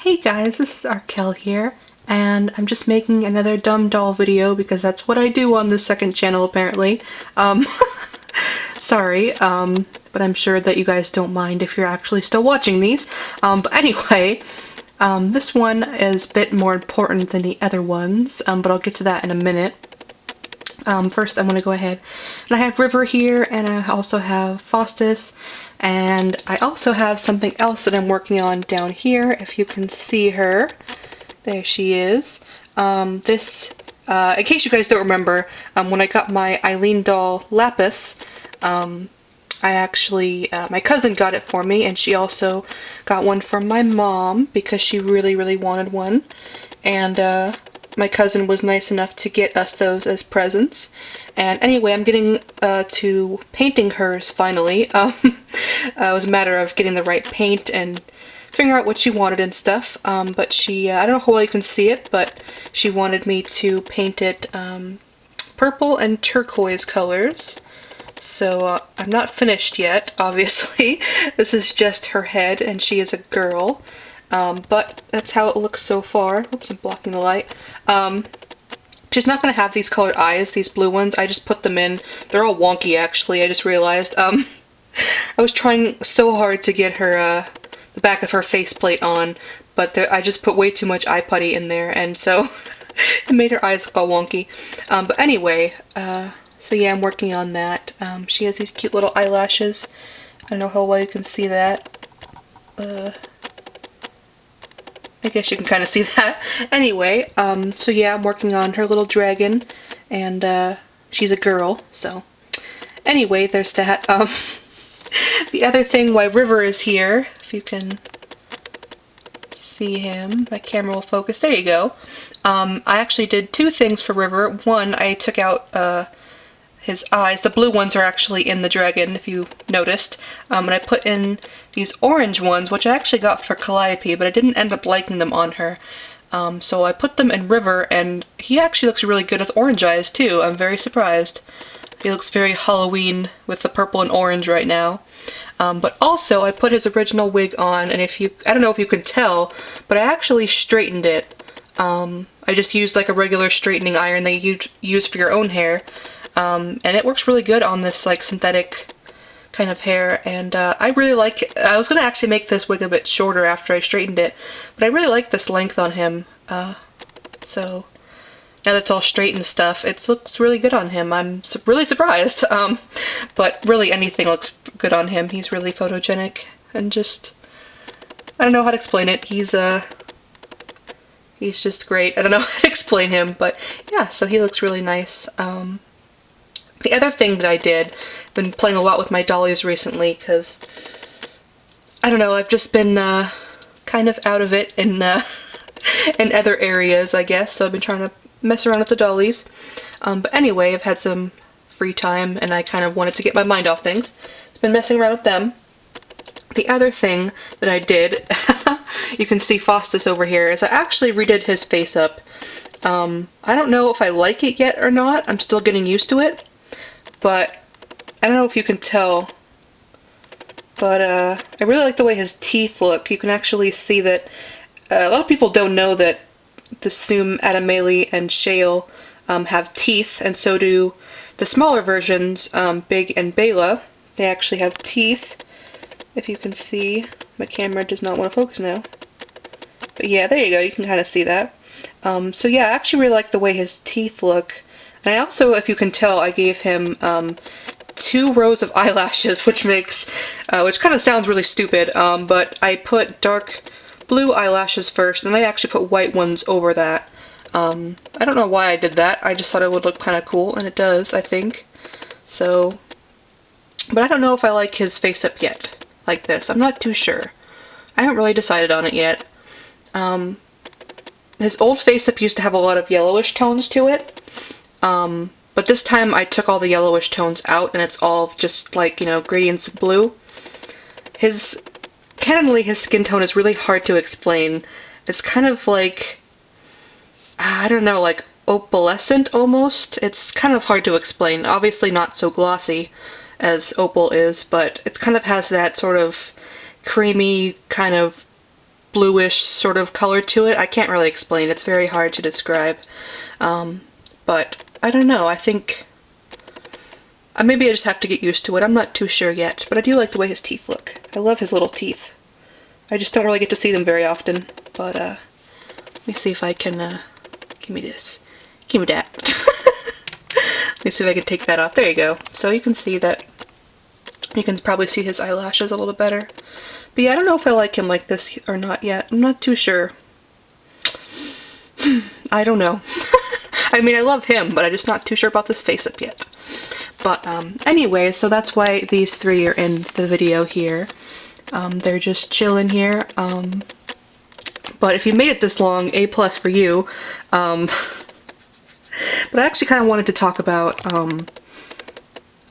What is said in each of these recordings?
Hey guys, this is Arkel here, and I'm just making another dumb doll video because that's what I do on this second channel apparently. Sorry, but I'm sure that you guys don't mind if you're actually still watching these. But anyway, this one is a bit more important than the other ones, but I'll get to that in a minute. First I'm going to go ahead and I have River here, and I also have Faustus, and I also have something else that I'm working on down here, if you can see her. There she is. In case you guys don't remember, when I got my Eileen doll Lapis, my cousin got it for me, and she also got one from my mom because she really wanted one, and my cousin was nice enough to get us those as presents. And anyway, I'm getting to painting hers finally. It was a matter of getting the right paint and figuring out what she wanted and stuff. But she, I don't know how well you can see it, but she wanted me to paint it purple and turquoise colors. So I'm not finished yet, obviously. This is just her head, and she is a girl. But that's how it looks so far. Oops, I'm blocking the light. She's not going to have these colored eyes, these blue ones. I just put them in. They're all wonky, actually. I just realized. I was trying so hard to get her, the back of her faceplate on, but I just put way too much eye putty in there, and so it made her eyes look all wonky. But anyway, so yeah, I'm working on that. She has these cute little eyelashes. I don't know how well you can see that. I guess you can kind of see that. Anyway, so yeah, I'm working on her little dragon, and she's a girl, so anyway, there's that. The other thing why River is here, if you can see him, my camera will focus, there you go. I actually did two things for River. One, I took out his eyes. The blue ones are actually in the dragon, if you noticed. And I put in these orange ones, which I actually got for Calliope, but I didn't end up liking them on her. So I put them in River, and he actually looks really good with orange eyes, too. I'm very surprised. He looks very Halloween with the purple and orange right now. But also, I put his original wig on, and I don't know if you can tell, but I actually straightened it. I just used like a regular straightening iron that you use for your own hair. And it works really good on this like synthetic kind of hair, and I really like it. I was going to actually make this wig a bit shorter after I straightened it, but I really like this length on him, so now that it's all straight and stuff, it looks really good on him. I'm really surprised, but really anything looks good on him. He's really photogenic, and just, I don't know how to explain it. He's just great. I don't know how to explain him, but yeah, so he looks really nice. The other thing that I did, I've been playing a lot with my dollies recently because, I don't know, I've just been kind of out of it in other areas, I guess, so I've been trying to mess around with the dollies. But anyway, I've had some free time and I kind of wanted to get my mind off things. I've been messing around with them. The other thing that I did, you can see Faustus over here, is I actually redid his face up. I don't know if I like it yet or not. I'm still getting used to it. But I don't know if you can tell, but I really like the way his teeth look. You can actually see that a lot of people don't know that the Sum, Adamele, and Shale have teeth, and so do the smaller versions, Big and Bela. They actually have teeth, if you can see. My camera does not want to focus now. But yeah, there you go, you can kind of see that. So yeah, I actually really like the way his teeth look. And I also, if you can tell, I gave him 2 rows of eyelashes, which kind of sounds really stupid, but I put dark blue eyelashes first, and then I actually put white ones over that. I don't know why I did that. I just thought it would look kind of cool, and it does, I think. So, but I don't know if I like his face up yet, like this. I'm not too sure. I haven't really decided on it yet. His old face up used to have a lot of yellowish tones to it. But this time I took all the yellowish tones out, and it's all just like, you know, gradients of blue. Canonically, his skin tone is really hard to explain. It's kind of like, I don't know, like opalescent almost. It's kind of hard to explain. Obviously not so glossy as opal is, but it kind of has that sort of creamy kind of bluish sort of color to it. I can't really explain. It's very hard to describe. But I don't know. I think maybe I just have to get used to it. I'm not too sure yet. But I do like the way his teeth look. I love his little teeth. I just don't really get to see them very often. But let me see if I can... give me this. Give me that. Let me see if I can take that off. There you go. So you can see that. You can probably see his eyelashes a little bit better. But yeah, I don't know if I like him like this or not yet. I'm not too sure. I don't know. I mean, I love him, but I'm just not too sure about this face-up yet. But anyway, so that's why these three are in the video here. They're just chilling here. But if you made it this long, A+ for you. But I actually kind of wanted to talk about,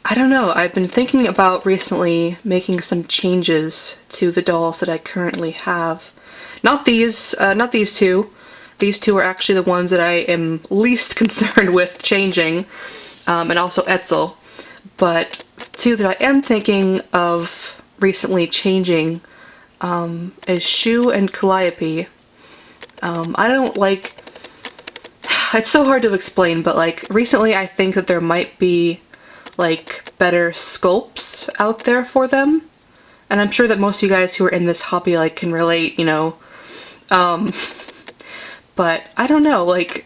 I don't know, I've been thinking about recently making some changes to the dolls that I currently have. Not these two. These two are actually the ones that I am least concerned with changing, and also Etzel. But two that I am thinking of recently changing is Shu and Calliope. I don't like... It's so hard to explain, but like recently I think that there might be like better sculpts out there for them. And I'm sure that most of you guys who are in this hobby like can relate, you know. But I don't know, like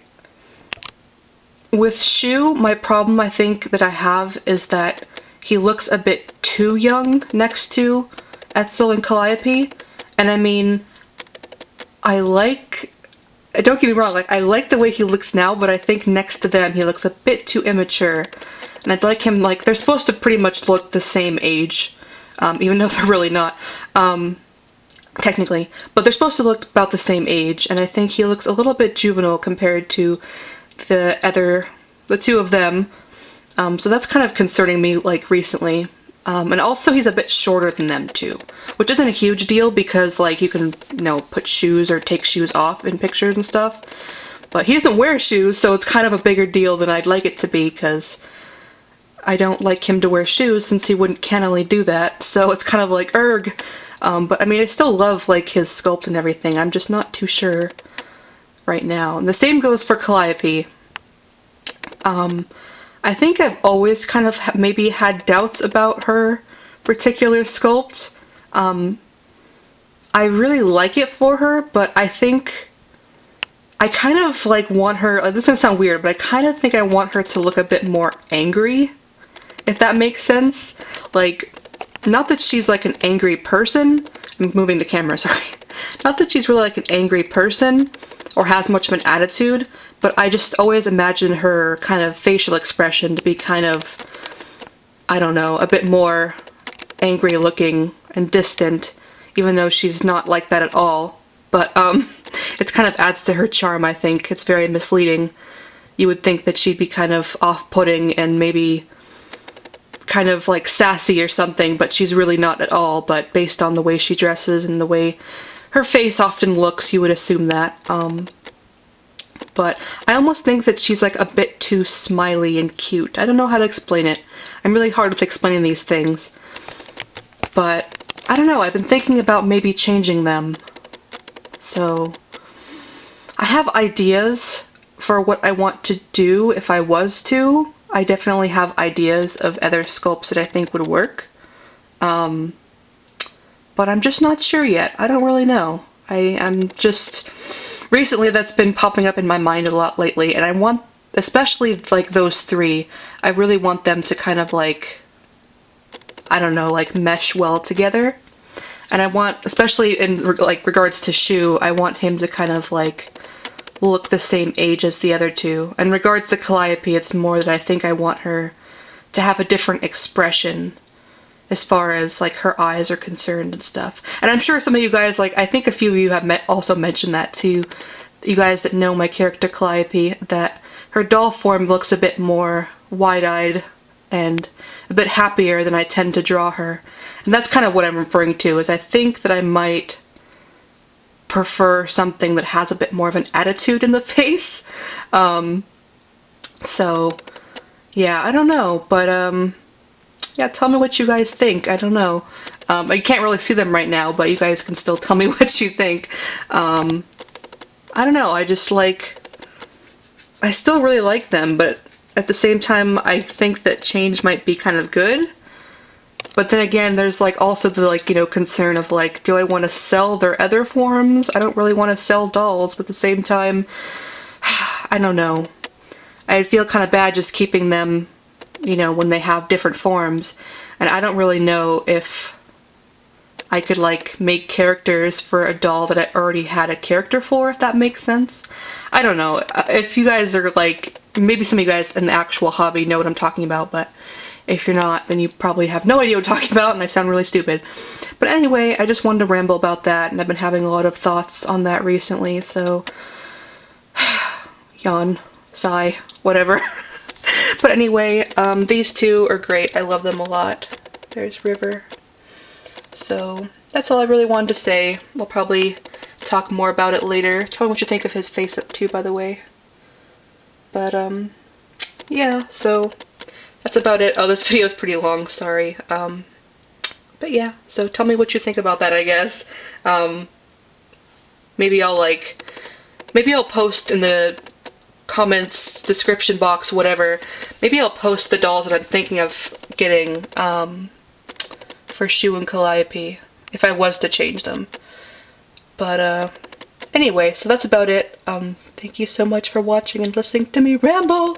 with Shu, my problem I think that I have is that he looks a bit too young next to Etzel and Calliope. And I mean, don't get me wrong, like I like the way he looks now, but I think next to them he looks a bit too immature. And I'd like him, like, they're supposed to pretty much look the same age, even though they're really not, technically. But they're supposed to look about the same age, and I think he looks a little bit juvenile compared to the two of them. So that's kind of concerning me, like, recently. And also he's a bit shorter than them too, which isn't a huge deal because like you can, you know, put shoes or take shoes off in pictures and stuff. But he doesn't wear shoes, so it's kind of a bigger deal than I'd like it to be because I don't like him to wear shoes since he wouldn't cannily do that. So it's kind of like, erg. But I mean, I still love like his sculpt and everything. I'm just not too sure right now. And the same goes for Calliope. I think I've always kind of maybe had doubts about her particular sculpt. I really like it for her, but I think I kind of like want her, this is gonna sound weird, but I kind of think I want her to look a bit more angry, if that makes sense. Like, not that she's like an angry person, I'm moving the camera, sorry. Not that she's really like an angry person or has much of an attitude, but I just always imagine her kind of facial expression to be kind of, I don't know, a bit more angry looking and distant, even though she's not like that at all. But it kind of adds to her charm, I think. It's very misleading. You would think that she'd be kind of off-putting and maybe kind of like sassy or something, but she's really not at all. But based on the way she dresses and the way her face often looks, you would assume that. But I almost think that she's like a bit too smiley and cute. I don't know how to explain it. I'm really hard with explaining these things. But I don't know, I've been thinking about maybe changing them. So I have ideas for what I want to do if I was to. I definitely have ideas of other sculpts that I think would work. But I'm just not sure yet. I don't really know. I'm just... Recently that's been popping up in my mind a lot lately, and I want, especially like those three, I really want them to kind of like, I don't know, like mesh well together. And I want, especially in like regards to Shu, I want him to kind of like look the same age as the other two. In regards to Calliope, it's more that I think I want her to have a different expression as far as like her eyes are concerned and stuff. And I'm sure some of you guys, like I think a few of you have also mentioned that too, you guys that know my character Calliope, that her doll form looks a bit more wide-eyed and a bit happier than I tend to draw her. And that's kind of what I'm referring to, is I think that I might prefer something that has a bit more of an attitude in the face. So yeah, I don't know, but yeah, tell me what you guys think. I don't know. I can't really see them right now, but you guys can still tell me what you think. I don't know, I just like, I still really like them, but at the same time, I think that change might be kind of good. But then again, there's like also the like, you know, concern of like, do I want to sell their other forms? I don't really want to sell dolls, but at the same time, I don't know. I feel kind of bad just keeping them, you know, when they have different forms. And I don't really know if I could like make characters for a doll that I already had a character for, if that makes sense. I don't know. If you guys are like, maybe some of you guys in the actual hobby know what I'm talking about, but if you're not, then you probably have no idea what I'm talking about and I sound really stupid. But anyway, I just wanted to ramble about that, and I've been having a lot of thoughts on that recently, so yawn, sigh, whatever. But anyway, these two are great. I love them a lot. There's River. So that's all I really wanted to say. We'll probably talk more about it later. Tell me what you think of his face up too, by the way. But yeah, so that's about it. Oh, this video is pretty long, sorry. But yeah, so tell me what you think about that, I guess. Maybe I'll post in the comments, description box, whatever. Maybe I'll post the dolls that I'm thinking of getting, for Shu and Calliope, if I was to change them. But, anyway, so that's about it. Thank you so much for watching and listening to me ramble.